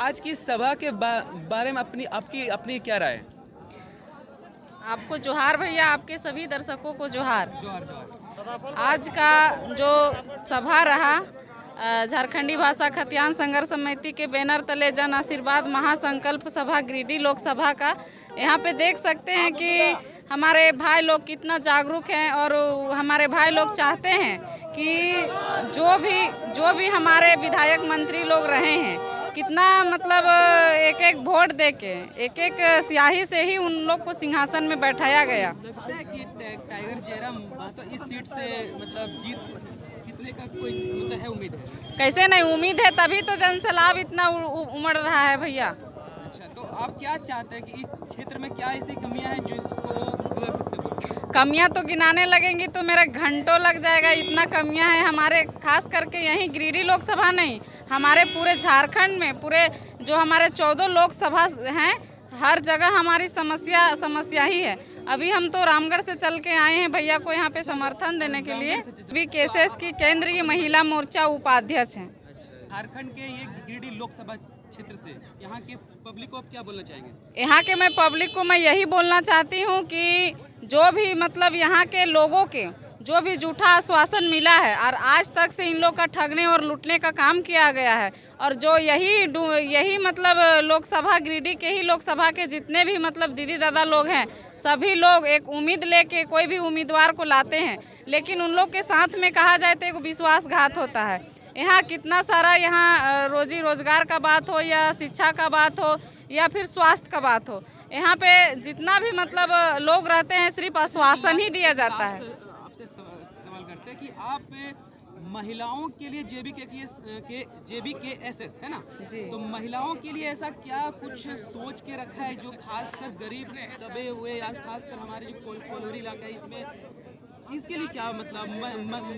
आज की सभा के बारे में आपकी अपनी क्या राय है? आपको जोहार भैया, आपके सभी दर्शकों को जोहार। जोहार जोहार। आज का जो सभा रहा झारखंडी भाषा खतियान संघर्ष समिति के बैनर तले जन आशीर्वाद महासंकल्प सभा गिरिडीह लोकसभा का, यहाँ पे देख सकते हैं कि हमारे भाई लोग कितना जागरूक हैं और हमारे भाई लोग चाहते हैं कि जो भी हमारे विधायक मंत्री लोग रहे हैं, कितना मतलब एक एक वोट देके एक एक स्याही से ही उन लोग को सिंहासन में बैठाया गया। लगता है कि टाइगर जयराम तो इस सीट से मतलब जीतने का कोई मतलब है उम्मीद है? कैसे नहीं उम्मीद है, तभी तो जन सैलाब इतना उमड़ रहा है भैया। अच्छा, तो आप क्या चाहते हैं कि इस क्षेत्र में क्या ऐसी कमियां हैं जो इसको सुधर सकते हैं? कमियां तो गिनाने लगेंगी तो मेरा घंटों लग जाएगा, इतना कमियां हैं हमारे, खास करके यहीं गिरिडीह लोकसभा नहीं, हमारे पूरे झारखंड में पूरे जो हमारे 14 लोकसभा हैं, हर जगह हमारी समस्या ही है। अभी हम तो रामगढ़ से चल के आए हैं भैया को यहाँ पे समर्थन देने के लिए। अभी केसेस की केंद्रीय महिला मोर्चा उपाध्यक्ष हैं। झारखंड के ये गिरिडीह लोकसभा क्षेत्र से यहाँ के पब्लिक को आप क्या बोलना चाहेंगे? यहाँ के मैं पब्लिक को मैं यही बोलना चाहती हूँ कि जो भी मतलब यहाँ के लोगों के जो भी झूठा आश्वासन मिला है और आज तक से इन लोग का ठगने और लूटने का काम किया गया है, और जो यही मतलब लोकसभा गिरिडीह के ही लोकसभा के जितने भी मतलब दीदी दादा लोग हैं, सभी लोग एक उम्मीद लेके कोई भी उम्मीदवार को लाते हैं, लेकिन उन लोग के साथ में कहा जाए तो एक विश्वासघात होता है। यहाँ कितना सारा यहाँ रोजी रोजगार का बात हो या शिक्षा का बात हो या फिर स्वास्थ्य का बात हो, यहाँ पे जितना भी मतलब लोग रहते हैं सिर्फ आश्वासन ही दिया जाता है। आपसे सवाल करते हैं कि आप महिलाओं के लिए JBKSS है ना जी, तो महिलाओं के लिए ऐसा क्या कुछ सोच के रखा है जो खासकर गरीब दबे हुए या खासकर हमारे जो कोल्हापुर इलाका है इसमें, इसके लिए क्या मतलब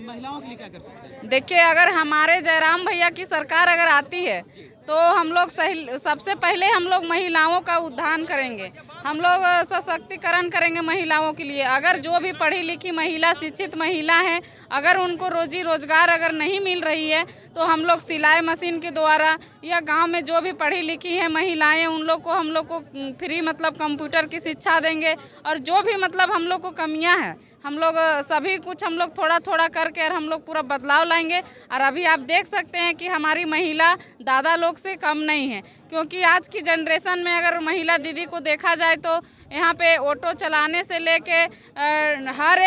महिलाओं के लिए क्या कर सकते हैं? देखिए, अगर हमारे जयराम भैया की सरकार अगर आती है तो हम लोग सबसे पहले हम लोग महिलाओं का उद्धार करेंगे, हम लोग सशक्तिकरण करेंगे महिलाओं के लिए। अगर जो भी पढ़ी लिखी महिला, शिक्षित महिला है, अगर उनको रोजी रोजगार अगर नहीं मिल रही है तो हम लोग सिलाई मशीन के द्वारा या गांव में जो भी पढ़ी लिखी है महिलाएं, उन लोग को हम लोग को फ्री मतलब कंप्यूटर की शिक्षा देंगे। और जो भी मतलब हम लोग को कमियां हैं, हम लोग सभी कुछ हम लोग थोड़ा थोड़ा करके और हम लोग पूरा बदलाव लाएंगे। और अभी आप देख सकते हैं कि हमारी महिला दादा लोग से कम नहीं है, क्योंकि आज की जनरेशन में अगर महिला दीदी को देखा जाए तो यहाँ पे ऑटो चलाने से लेके हर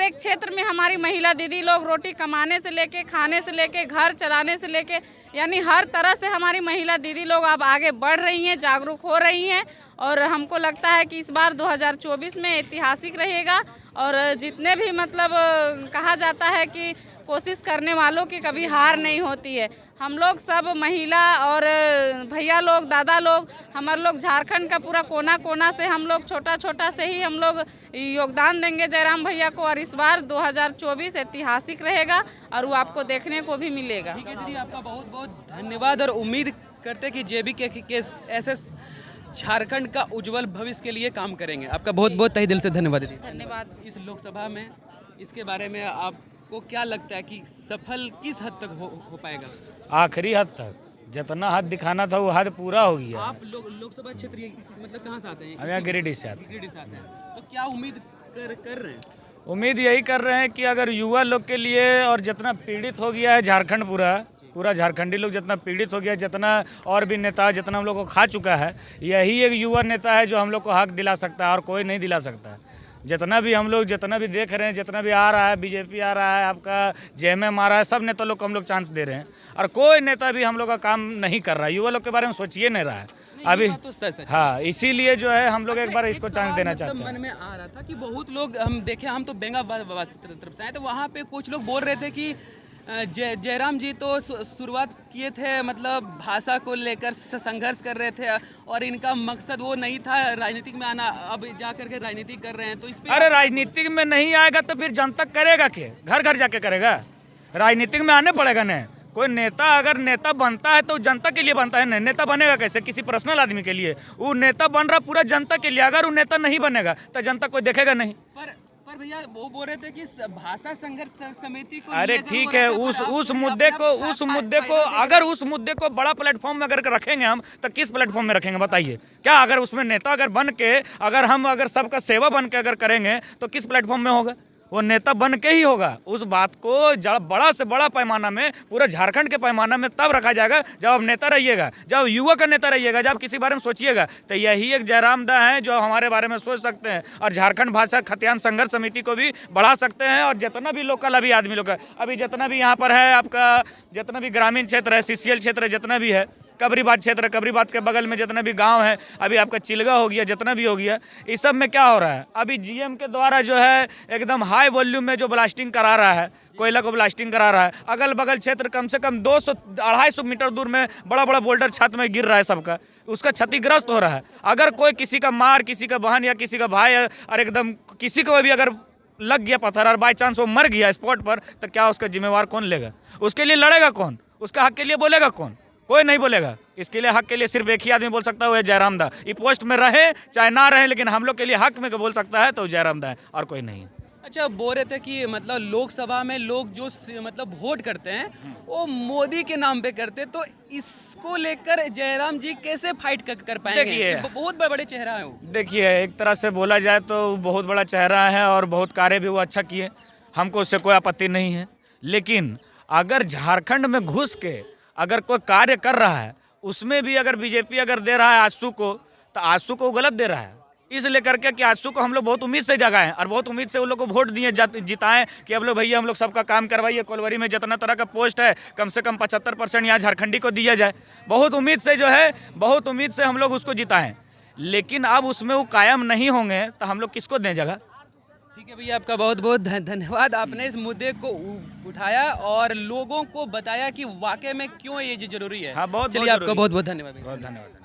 एक क्षेत्र में हमारी महिला दीदी लोग रोटी कमाने से लेके, खाने से लेके, घर चलाने से लेके, यानी हर तरह से हमारी महिला दीदी लोग अब आगे बढ़ रही हैं, जागरूक हो रही हैं। और हमको लगता है कि इस बार 2024 में ऐतिहासिक रहेगा। और जितने भी मतलब कहा जाता है कि कोशिश करने वालों की कभी हार नहीं होती है। हम लोग सब महिला और भैया लोग, दादा लोग, हमारे लोग झारखंड का पूरा कोना कोना से हम लोग छोटा छोटा से ही हम लोग योगदान देंगे जयराम भैया को। और इस बार 2024 ऐतिहासिक रहेगा और वो आपको देखने को भी मिलेगा। ठीक है दीदी, आपका बहुत बहुत धन्यवाद और उम्मीद करते कि JBKSS झारखंड का उज्जवल भविष्य के लिए काम करेंगे। आपका बहुत बहुत तहे दिल से धन्यवाद दीदी। धन्यवाद। इस लोकसभा में इसके बारे में आपको क्या लगता है कि सफल किस हद तक हो पाएगा? आखिरी हद तक, जितना हद दिखाना था वो हद पूरा हो गया। आप लोकसभा क्षेत्र मतलब कहाँ से आते हैं? हम यहाँ गिरिडीह से आते हैं। गिरिडीह से आते हैं, तो क्या उम्मीद कर रहे हैं? उम्मीद यही कर रहे हैं कि अगर युवा लोग के लिए, और जितना पीड़ित हो गया है झारखंड, पूरा झारखंडी लोग जितना पीड़ित हो गया, जितना और भी नेता जितना हम लोग को खा चुका है, यही एक युवा नेता है जो हम लोग को हक दिला सकता है और कोई नहीं दिला सकता है। जितना भी हम लोग जितना भी देख रहे हैं, जितना भी आ रहा है, बीजेपी आ रहा है, आपका JMM आ रहा है, सब नेता लोग को हम लोग चांस दे रहे हैं और कोई नेता भी हम लोग का काम नहीं कर रहा है, युवा लोग के बारे में सोचिए नहीं रहा है अभी। तो सच हाँ, इसीलिए जो है हम लोग एक बार इसको चांस देना चाहते हैं। मन में आ रहा था कि बहुत लोग हम देखे, हम तो बेंगाबाद तरफ से आए, तो वहाँ पे कुछ लोग बोल रहे थे कि जयराम जी तो शुरुआत किए थे मतलब भाषा को लेकर संघर्ष कर रहे थे और इनका मकसद वो नहीं था राजनीतिक में आना, अब जा करके राजनीति कर रहे हैं। तो इस पे अरे राजनीतिक में नहीं आएगा तो फिर जनता करेगा क्या? घर घर जाके करेगा? राजनीतिक में आने पड़ेगा न। कोई नेता अगर नेता बनता है तो जनता के लिए बनता है ना, नेता बनेगा कैसे? किसी पर्सनल आदमी के लिए? वो नेता बन रहा पूरा जनता के लिए। अगर वो नेता नहीं बनेगा तो जनता कोई देखेगा नहीं। पर पर भैया वो बोल रहे थे कि भाषा संघर्ष समिति को अरे लेकर ठीक वो है, रहता है, उस आप मुद्दे अपना को अगर उस मुद्दे को बड़ा प्लेटफॉर्म में अगर रखेंगे हम, तो किस प्लेटफॉर्म में रखेंगे बताइए? क्या अगर उसमें नेता अगर बन के अगर सबका सेवा बन के अगर करेंगे तो किस प्लेटफॉर्म में होगा? वो नेता बन के ही होगा। उस बात को बड़ा से बड़ा पैमाना में, पूरा झारखंड के पैमाना में तब रखा जाएगा जब आप नेता रहिएगा, जब युवा का नेता रहिएगा, जब किसी बारे में सोचिएगा। तो यही एक जयराम दा है जो हमारे बारे में सोच सकते हैं और झारखंड भाषा खतियान संघर्ष समिति को भी बढ़ा सकते हैं। और जितना भी लोकल अभी आदमी लोग है, अभी जितना भी यहाँ पर है आपका, जितना भी ग्रामीण क्षेत्र है, सीसीएल क्षेत्र है, जितना भी है, कबरीबाद क्षेत्र, कबरीबाद के बगल में जितना भी गांव है, अभी आपका चिलगा हो गया, जितना भी हो गया, इस सब में क्या हो रहा है? अभी जीएम के द्वारा जो है एकदम हाई वॉल्यूम में जो ब्लास्टिंग करा रहा है, कोयला को ब्लास्टिंग करा रहा है। अगल बगल क्षेत्र कम से कम 200-250 मीटर दूर में बड़ा बड़ा बोल्डर छत में गिर रहा है सबका, उसका क्षतिग्रस्त हो रहा है। अगर कोई किसी का मार, किसी का बहन या किसी का भाई और एकदम किसी को भी अगर लग गया पत्थर और बाई चांस वो मर गया स्पॉट पर, तो क्या उसका जिम्मेवार कौन लेगा? उसके लिए लड़ेगा कौन? उसका हक के लिए बोलेगा कौन? कोई नहीं बोलेगा। इसके लिए हक के लिए सिर्फ एक ही आदमी बोल सकता है, वो है जयराम दा। ये पोस्ट में रहे चाहे ना रहे, लेकिन हम लोग के लिए हक में बोल सकता है तो जयराम दा है, और कोई नहीं है। अच्छा, बोल रहे थे कि मतलब लोकसभा में लोग जो मतलब वोट करते हैं वो मोदी के नाम पे करते हैं, तो इसको लेकर जयराम जी कैसे फाइट कर पाएंगे? देखिए, बहुत बड़े चेहरा है वो। देखिए, एक तरह से बोला जाए तो बहुत बड़ा चेहरा है और बहुत कार्य भी वो अच्छा किए, हमको उससे कोई आपत्ति नहीं है। लेकिन अगर झारखंड में घुस के अगर कोई कार्य कर रहा है, उसमें भी अगर बीजेपी अगर दे रहा है आंसू को, तो आंसू को गलत दे रहा है। इसलिए करके कि आंसू को हम लोग बहुत उम्मीद से जगाएं और बहुत उम्मीद से उन लोग को वोट दिए, जिताएं कि अब लोग भैया हम लोग सबका काम करवाइए, कोलवरी में जितना तरह का पोस्ट है कम से कम 75% यहाँ झारखंडी को दिया जाए। बहुत उम्मीद से जो है, बहुत उम्मीद से हम लोग उसको जिताएं। लेकिन अब उसमें वो कायम नहीं होंगे तो हम लोग किसको दें जगह? ठीक है भैया, आपका बहुत बहुत धन्यवाद। आपने इस मुद्दे को उठाया और लोगों को बताया कि वाकई में क्यों ये जरूरी है। हाँ, बहुत चलिए, आपका बहुत बहुत धन्यवाद। बहुत धन्यवाद।